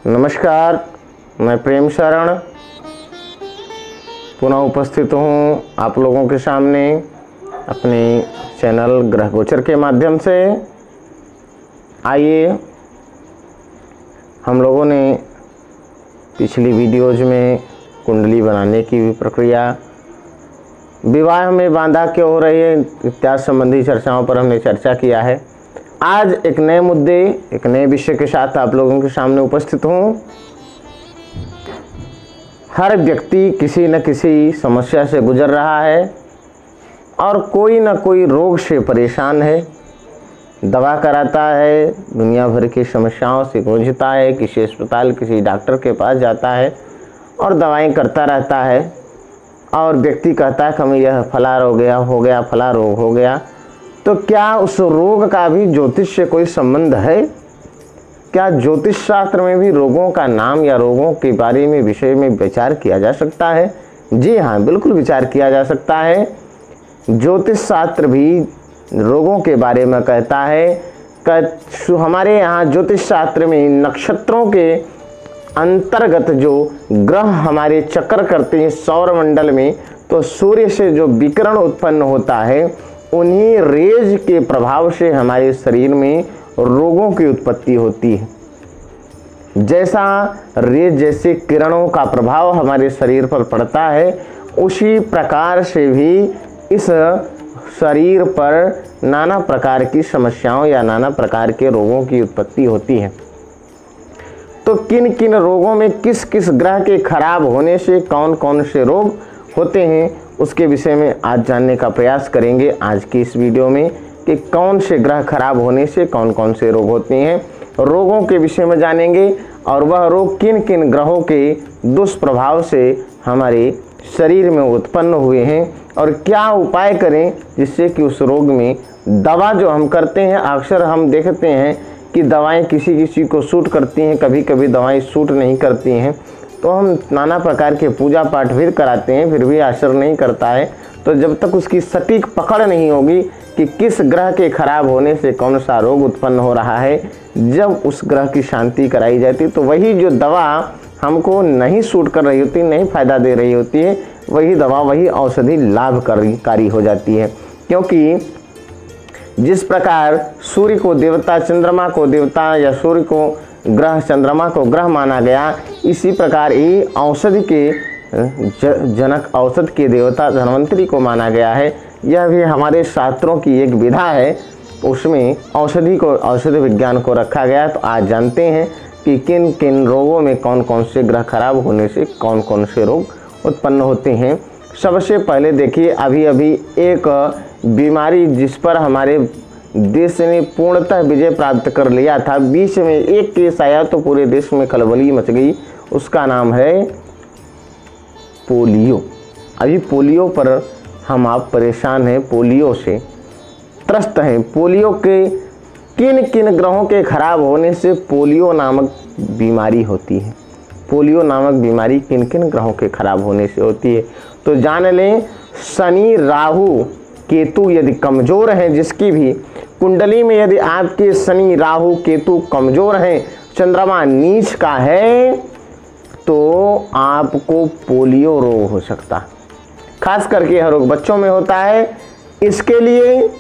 नमस्कार, मैं प्रेम शरण पुनः उपस्थित हूँ आप लोगों के सामने अपने चैनल ग्रह गोचर के माध्यम से। आइए, हम लोगों ने पिछली वीडियोज में कुंडली बनाने की प्रक्रिया, विवाह में बाधा क्यों हो रही है इत्यादि संबंधी चर्चाओं पर हमने चर्चा किया है। आज एक नए मुद्दे, एक नए विषय के साथ आप लोगों के सामने उपस्थित हूँ। हर व्यक्ति किसी न किसी समस्या से गुजर रहा है और कोई न कोई रोग से परेशान है, दवा कराता है, दुनिया भर की समस्याओं से जूझता है, किसी अस्पताल किसी डॉक्टर के पास जाता है और दवाएं करता रहता है और व्यक्ति कहता है कि हमें यह फला रोग हो गया, फला रोग हो गया। तो क्या उस रोग का भी ज्योतिष से कोई संबंध है? क्या ज्योतिष शास्त्र में भी रोगों का नाम या रोगों के बारे में विषय में विचार किया जा सकता है? जी हाँ, बिल्कुल विचार किया जा सकता है। ज्योतिष शास्त्र भी रोगों के बारे में कहता है कि हमारे यहाँ ज्योतिष शास्त्र में नक्षत्रों के अंतर्गत जो ग्रह हमारे चक्कर करते हैं सौरमंडल में, तो सूर्य से जो विकिरण उत्पन्न होता है उन्हीं रेज के प्रभाव से हमारे शरीर में रोगों की उत्पत्ति होती है। जैसा रेज, जैसे किरणों का प्रभाव हमारे शरीर पर पड़ता है, उसी प्रकार से भी इस शरीर पर नाना प्रकार की समस्याओं या नाना प्रकार के रोगों की उत्पत्ति होती है। तो किन किन रोगों में किस किस ग्रह के खराब होने से कौन कौन से रोग होते हैं, उसके विषय में आज जानने का प्रयास करेंगे आज की इस वीडियो में कि कौन से ग्रह खराब होने से कौन कौन से रोग होते हैं। रोगों के विषय में जानेंगे और वह रोग किन किन ग्रहों के दुष्प्रभाव से हमारे शरीर में उत्पन्न हुए हैं और क्या उपाय करें जिससे कि उस रोग में दवा जो हम करते हैं, अक्सर हम देखते हैं कि दवाएं किसी किसी को सूट करती हैं, कभी कभी दवाएं सूट नहीं करती हैं, तो हम नाना प्रकार के पूजा पाठ भी कराते हैं, फिर भी असर नहीं करता है। तो जब तक उसकी सटीक पकड़ नहीं होगी कि किस ग्रह के खराब होने से कौन सा रोग उत्पन्न हो रहा है, जब उस ग्रह की शांति कराई जाती तो वही जो दवा हमको नहीं सूट कर रही होती, नहीं फायदा दे रही होती है, वही दवा, वही औषधि लाभकारी हो जाती है। क्योंकि जिस प्रकार सूर्य को देवता, चंद्रमा को देवता या सूर्य को ग्रह, चंद्रमा को ग्रह माना गया, इसी प्रकार ही औषधि के जनक, औषध के देवता धन्वंतरी को माना गया है। यह भी हमारे शास्त्रों की एक विधा है, उसमें औषधि को, औषधि विज्ञान को रखा गया। तो आज जानते हैं कि किन किन रोगों में कौन कौन से ग्रह खराब होने से कौन कौन से रोग उत्पन्न होते हैं। सबसे पहले देखिए, अभी अभी एक बीमारी जिस पर हमारे देश ने पूर्णतः विजय प्राप्त कर लिया था, बीच में एक केस आया तो पूरे देश में खलबली मच गई, उसका नाम है पोलियो। अभी पोलियो पर हम आप परेशान हैं, पोलियो से त्रस्त हैं। पोलियो के किन किन ग्रहों के खराब होने से पोलियो नामक बीमारी होती है, पोलियो नामक बीमारी किन किन ग्रहों के खराब होने से होती है, तो जान लें। शनि, राहु, केतु यदि कमज़ोर हैं, जिसकी भी कुंडली में यदि आपके शनि, राहु, केतु कमज़ोर हैं, चंद्रमा नीच का है, तो आपको पोलियो रोग हो सकता है। खास करके यह रोग बच्चों में होता है। इसके लिए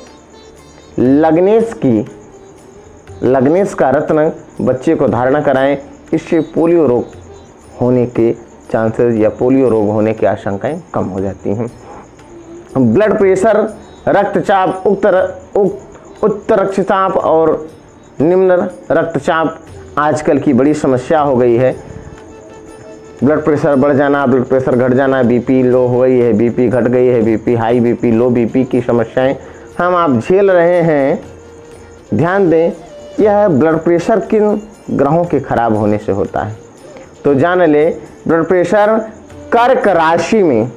लग्नेश का रत्न बच्चे को धारण कराएं, इससे पोलियो रोग होने के चांसेस या पोलियो रोग होने की आशंकाएं कम हो जाती हैं। ब्लड प्रेशर, रक्तचाप, उच्च रक्तचाप और निम्न रक्तचाप आजकल की बड़ी समस्या हो गई है। ब्लड प्रेशर बढ़ जाना, ब्लड प्रेशर घट जाना, बीपी लो हो गई है, बीपी घट गई है, BP high, BP low, BP की समस्याएं हम आप झेल रहे हैं। ध्यान दें, यह ब्लड प्रेशर किन ग्रहों के खराब होने से होता है, तो जान ले। ब्लड प्रेशर कर्क राशि में,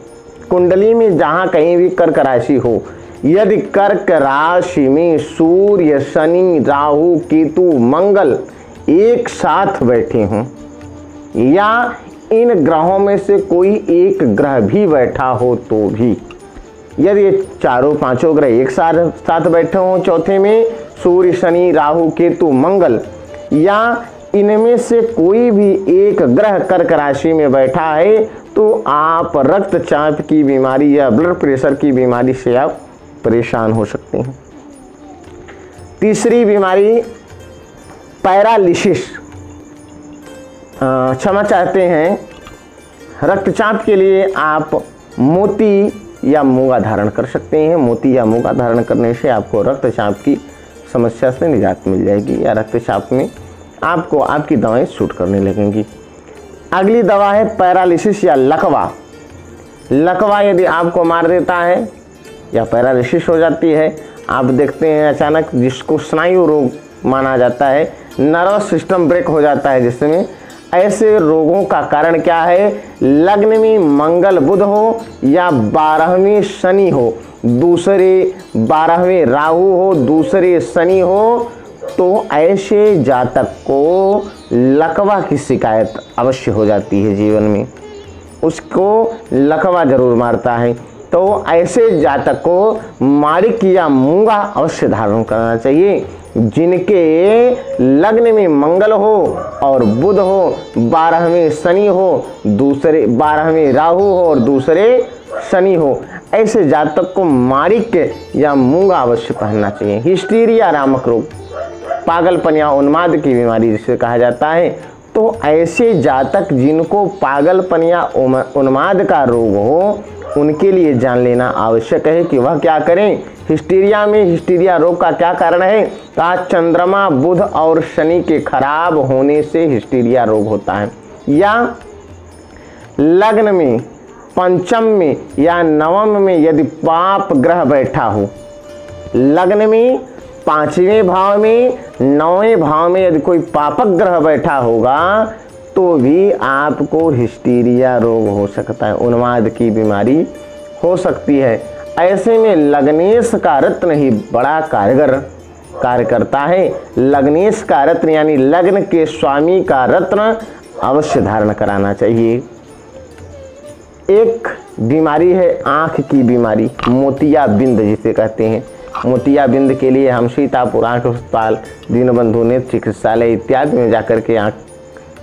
कुंडली में जहाँ कहीं भी कर्क राशि हो, यदि कर्क राशि में सूर्य, शनि, राहु, केतु, मंगल एक साथ बैठे हों या इन ग्रहों में से कोई एक ग्रह भी बैठा हो, तो भी यदि ये चारों पांचों ग्रह एक साथ बैठे हों, चौथे में सूर्य, शनि, राहु, केतु, मंगल, या इनमें से कोई भी एक ग्रह कर्क राशि में बैठा है तो आप रक्तचाप की बीमारी या ब्लड प्रेशर की बीमारी से आप परेशान हो सकते हैं। तीसरी बीमारी पैरालिसिस, क्षमा चाहते हैं, रक्तचाप के लिए आप मोती या मूंगा धारण कर सकते हैं। मोती या मूंगा धारण करने से आपको रक्तचाप की समस्या से निजात मिल जाएगी या रक्तचाप में आपको आपकी दवाएं सूट करने लगेंगी। अगली दवा है पैरालिसिस या लकवा। लकवा यदि आपको मार देता है या पैरालिसिस हो जाती है, आप देखते हैं अचानक जिसको स्नायु रोग माना जाता है, नर्वस सिस्टम ब्रेक हो जाता है जिसमें, ऐसे रोगों का कारण क्या है? लग्न में मंगल बुध हो या 12वें शनि हो, दूसरे 12वें राहु हो, दूसरे शनि हो, तो ऐसे जातक को लकवा की शिकायत अवश्य हो जाती है जीवन में, उसको लकवा जरूर मारता है। तो ऐसे जातक को माणिक या मूंगा अवश्य धारण करना चाहिए। जिनके लग्न में मंगल हो और बुध हो, 12वें शनि हो, दूसरे 12वें राहु हो और दूसरे शनि हो, ऐसे जातक को माणिक या मूंगा अवश्य पहनना चाहिए। हिस्टीरिया नामक रोग, पागलपन या उन्माद की बीमारी जिसे कहा जाता है, तो ऐसे जातक जिनको पागलपन या उन्माद का रोग हो उनके लिए जान लेना आवश्यक है कि वह क्या करें। हिस्टीरिया में हिस्टीरिया रोग का क्या कारण है? कहा चंद्रमा बुध और शनि के खराब होने से हिस्टीरिया रोग होता है, या लग्न में पंचम में या नवम में यदि पाप ग्रह बैठा हो, लग्न में 5वें भाव में 9वें भाव में यदि कोई पापक ग्रह बैठा होगा तो भी आपको हिस्टीरिया रोग हो सकता है, उन्माद की बीमारी हो सकती है। ऐसे में लग्नेश का रत्न ही बड़ा कारगर कार्य करता है। लग्नेश का रत्न यानी लग्न के स्वामी का रत्न अवश्य धारण कराना चाहिए। एक बीमारी है आँख की बीमारी, मोतियाबिंद जिसे कहते हैं। मोतियाबिंद के लिए हम सीतापुर आँख अस्पताल, दीनबंधु नेत्र चिकित्सालय इत्यादि में जाकर के आँख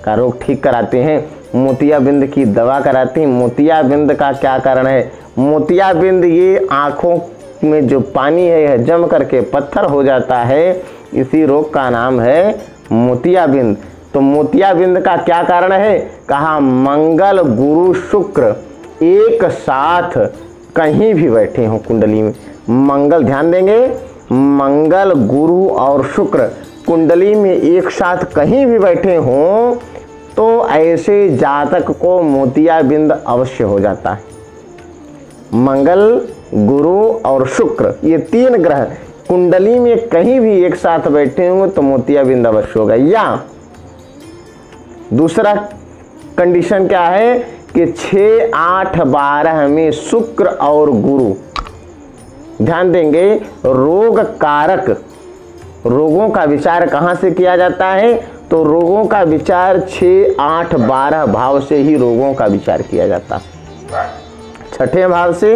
का रोग ठीक कराते हैं, मोतियाबिंद की दवा कराते हैं। मोतियाबिंद का क्या कारण है? मोतियाबिंद ये आँखों में जो पानी है यह जम करके पत्थर हो जाता है, इसी रोग का नाम है मोतियाबिंद। तो मोतियाबिंद का क्या कारण है? कहा मंगल गुरु शुक्र एक साथ कहीं भी बैठे हों कुंडली में, मंगल ध्यान देंगे, मंगल गुरु और शुक्र कुंडली में एक साथ कहीं भी बैठे हों तो ऐसे जातक को मोतियाबिंद अवश्य हो जाता है। मंगल गुरु और शुक्र ये 3 ग्रह कुंडली में कहीं भी एक साथ बैठे होंगे तो मोतियाबिंद अवश्य होगा। या दूसरा कंडीशन क्या है कि 6, 8, 12 में शुक्र और गुरु, ध्यान देंगे, रोग कारक, रोगों का विचार कहाँ से किया जाता है? तो रोगों का विचार 6, 8, 12 भाव से ही रोगों का विचार किया जाता है। 6ठे भाव से,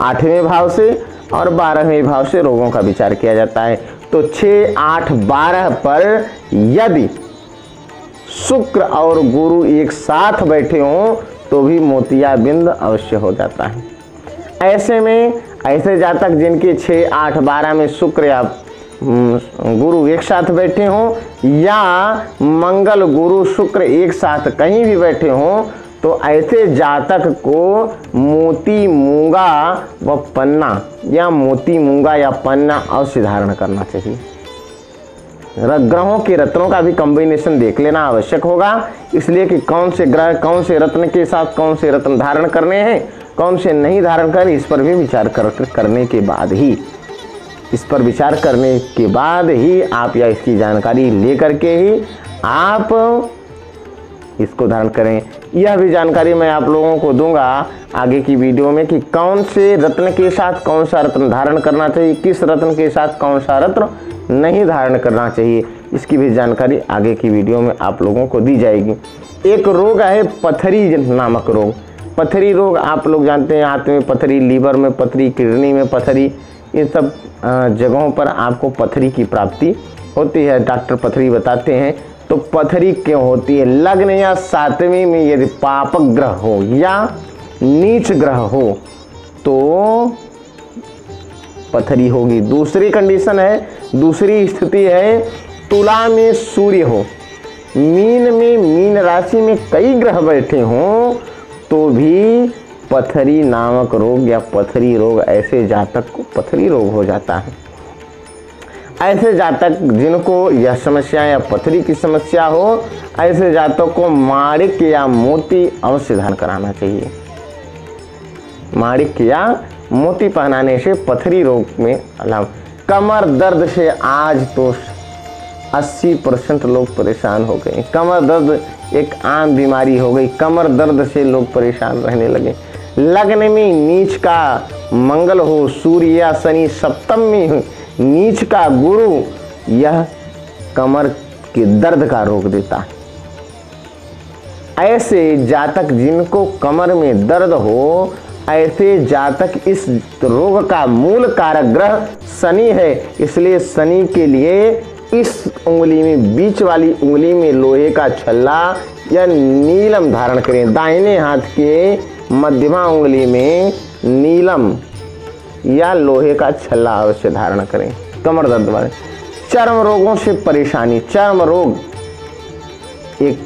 8वें भाव से और 12वें भाव से रोगों का विचार किया जाता है। तो 6, 8, 12 पर यदि शुक्र और गुरु एक साथ बैठे हों तो भी मोतियाबिंद अवश्य हो जाता है। ऐसे में ऐसे जातक जिनके 6, 8, 12 में शुक्र या गुरु एक साथ बैठे हों या मंगल गुरु शुक्र एक साथ कहीं भी बैठे हों तो ऐसे जातक को मोती मूंगा व पन्ना या मोती मूंगा या पन्ना अवश्य धारण करना चाहिए। ग्रहों के रत्नों का भी कॉम्बिनेशन देख लेना आवश्यक होगा, इसलिए कि कौन से ग्रह कौन से रत्न के साथ कौन से रत्न धारण करने हैं, कौन से नहीं धारण कर, इस पर भी विचार करने के बाद ही, इस पर विचार करने के बाद ही आप या इसकी जानकारी लेकर के ही आप इसको धारण करें। यह भी जानकारी मैं आप लोगों को दूंगा आगे की वीडियो में कि कौन से रत्न के साथ कौन सा रत्न धारण करना चाहिए, किस रत्न के साथ कौन सा रत्न नहीं धारण करना चाहिए, इसकी भी जानकारी आगे की वीडियो में आप लोगों को दी जाएगी। एक रोग है पथरी नामक रोग। पथरी रोग आप लोग जानते हैं, हाथ में पथरी, लीवर में पथरी, किडनी में पथरी, इन सब जगहों पर आपको पथरी की प्राप्ति होती है। डॉक्टर पथरी बताते हैं तो पथरी क्यों होती है? लग्न या सातवीं में यदि पाप ग्रह हो या नीच ग्रह हो तो पथरी होगी। दूसरी कंडीशन है, दूसरी स्थिति है तुला में सूर्य हो, मीन में, मीन राशि में कई ग्रह बैठे हों तो भी पथरी नामक रोग या पथरी रोग, ऐसे जातक को पथरी रोग हो जाता है। ऐसे जातक जिनको यह समस्या या पथरी की समस्या हो, ऐसे जातक को माणिक या मोती अवश्य धारण कराना चाहिए। माणिक या मोती पहनाने से पथरी रोग में लाभ। कमर दर्द से आज तो 80% लोग परेशान हो गए। कमर दर्द एक आम बीमारी हो गई, कमर दर्द से लोग परेशान रहने लगे। लग्न में नीच का मंगल हो, सूर्य या शनि सप्तम में नीच का गुरु, यह कमर के दर्द का रोग देता है। ऐसे जातक जिनको कमर में दर्द हो, ऐसे जातक इस रोग का मूल कारक ग्रह शनि है। इसलिए शनि के लिए इस उंगली में, बीच वाली उंगली में लोहे का छल्ला या नीलम धारण करें। दाहिने हाथ के मध्यमा उंगली में नीलम या लोहे का छल्ला अवश्य धारण करें। कमर दर्द वाले, चर्म रोगों से परेशानी, चर्म रोग एक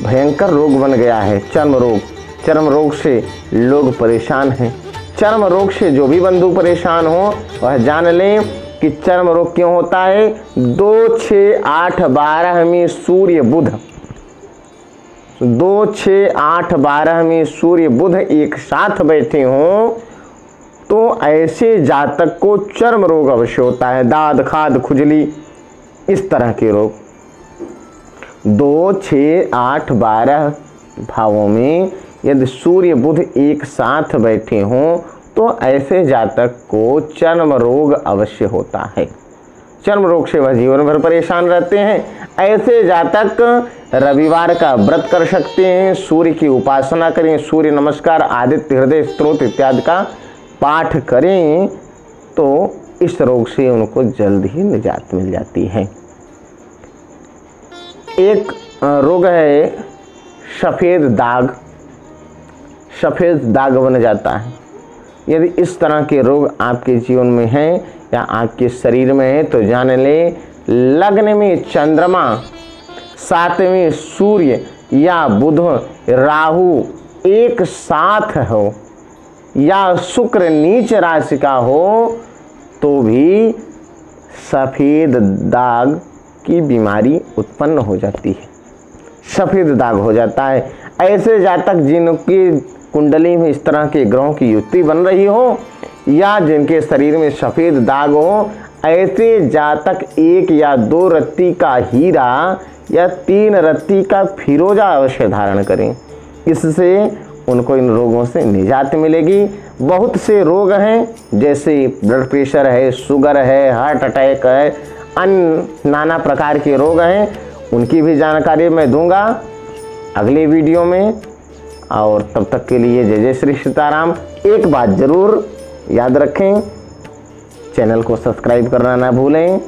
भयंकर रोग बन गया है। चर्म रोग, चर्म रोग से लोग परेशान हैं। चर्म रोग से जो भी बंधु परेशान हो वह जान लें कि चर्म रोग क्यों होता है। 2, 6, 8, 12 में सूर्य बुध, 2, 6, 8, 12 में सूर्य बुध एक साथ बैठे हों तो ऐसे जातक को चर्म रोग अवश्य होता है। दाद, खाद, खुजली, इस तरह के रोग। 2, 6, 8, 12 भावों में यदि सूर्य बुध एक साथ बैठे हों तो ऐसे जातक को चर्म रोग अवश्य होता है। चर्म रोग से वह जीवन भर परेशान रहते हैं। ऐसे जातक रविवार का व्रत कर सकते हैं, सूर्य की उपासना करें, सूर्य नमस्कार, आदित्य हृदय स्तोत्र इत्यादि का पाठ करें तो इस रोग से उनको जल्द ही निजात मिल जाती है। एक रोग है सफ़ेद दाग, सफ़ेद दाग बन जाता है। यदि इस तरह के रोग आपके जीवन में हैं या आपके शरीर में है तो जान लें लग्न में चंद्रमा, 7वें सूर्य या बुध, राहु एक साथ हो या शुक्र नीच राशि का हो तो भी सफ़ेद दाग की बीमारी उत्पन्न हो जाती है। सफ़ेद दाग हो जाता है। ऐसे जातक जिनकी कुंडली में इस तरह के ग्रहों की युति बन रही हो या जिनके शरीर में सफ़ेद दाग हो, ऐसे जातक 1 या 2 रत्ती का हीरा या 3 रत्ती का फिरोजा अवश्य धारण करें। इससे उनको इन रोगों से निजात मिलेगी। बहुत से रोग हैं जैसे ब्लड प्रेशर है, शुगर है, हार्ट अटैक है, अन्य नाना प्रकार के रोग हैं, उनकी भी जानकारी मैं दूंगा अगले वीडियो में। और तब तक के लिए जय जय श्री सीताराम। एक बात ज़रूर याद रखें, चैनल को सब्सक्राइब करना ना भूलें,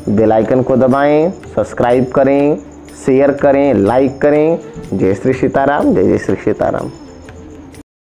बेल आइकन को दबाएं, सब्सक्राइब करें, शेयर करें, लाइक करें। जय श्री सीताराम, जय जय श्री सीताराम।